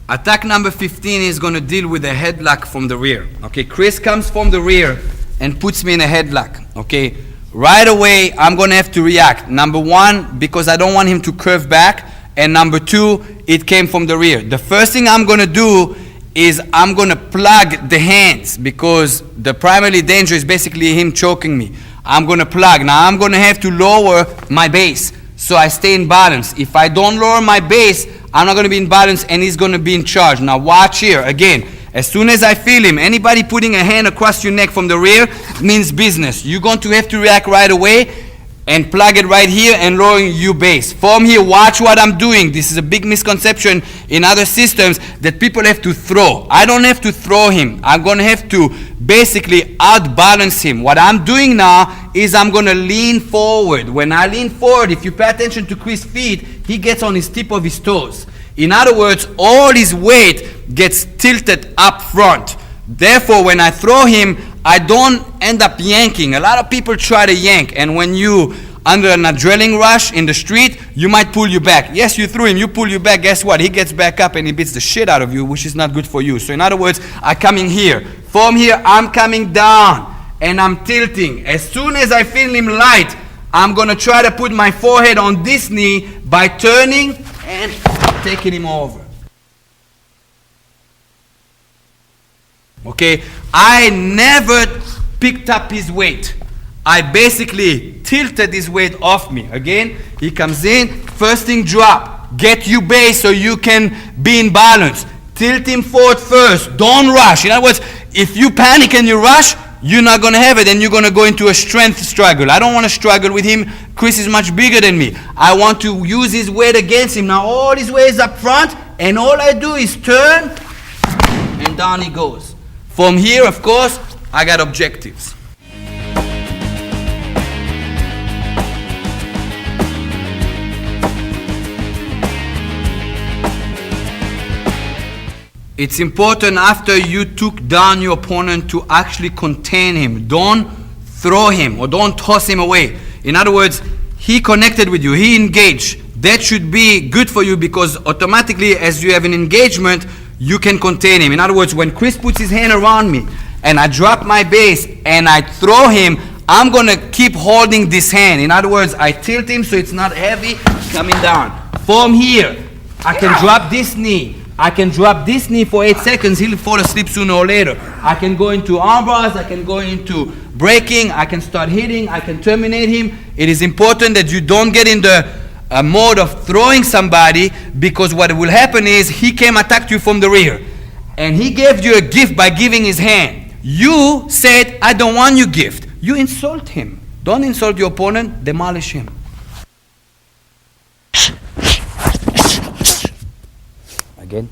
Attack number 15 is going to deal with a headlock from the rear. Okay, Chris comes from the rear and puts me in a headlock. Okay, right away I'm going to have to react. Number one, because I don't want him to curve back, and number two, it came from the rear. The first thing I'm going to do is I'm going to plug the hands, because the primary danger is basically him choking me. I'm going to plug. Now I'm going to have to lower my base so I stay in balance. If I don't lower my base, I'm not going to be in balance and he's going to be in charge. Now watch here. Again, as soon as I feel him, anybody putting a hand across your neck from the rear means business. You're going to have to react right away and plug it right here and lowering your base. From here, watch what I'm doing. This is a big misconception in other systems that people have to throw. I don't have to throw him. I'm going to have to basically outbalance him. What I'm doing now is I'm going to lean forward. When I lean forward, if you pay attention to Chris' feet, he gets on his tip of his toes. In other words, all his weight gets tilted up front. Therefore, when I throw him, I don't end up yanking. A lot of people try to yank, and when you under an adrenaline rush in the street, you might pull you back. Yes, you threw him, you pull you back. Guess what? He gets back up and he beats the shit out of you, which is not good for you. So in other words, I come in here. From here, I'm coming down and I'm tilting. As soon as I feel him light, I'm going to try to put my forehead on this knee by turning and taking him over. Okay, I never picked up his weight. I basically tilted his weight off me. Again, he comes in, first thing drop. Get your base so you can be in balance. Tilt him forward first. Don't rush. In other words, if you panic and you rush, you're not going to have it and you're going to go into a strength struggle. I don't want to struggle with him. Chris is much bigger than me. I want to use his weight against him. Now all his weight is up front and all I do is turn and down he goes. From here, of course, I got objectives. It's important after you took down your opponent to actually contain him. Don't throw him or don't toss him away. In other words, he connected with you, he engaged. That should be good for you because automatically as you have an engagement, you can contain him. In other words, when Chris puts his hand around me and I drop my base and I throw him, I'm going to keep holding this hand. In other words, I tilt him so it's not heavy coming down. From here, I can drop this knee. I can drop this knee for 8 seconds. He'll fall asleep sooner or later. I can go into arm bars. I can go into breaking. I can start hitting. I can terminate him. It is important that you don't get in the mode of throwing somebody, because what will happen is he came attacked you from the rear and he gave you a gift by giving his hand. You said, I don't want your gift. You insult him. Don't insult your opponent, demolish him. Again.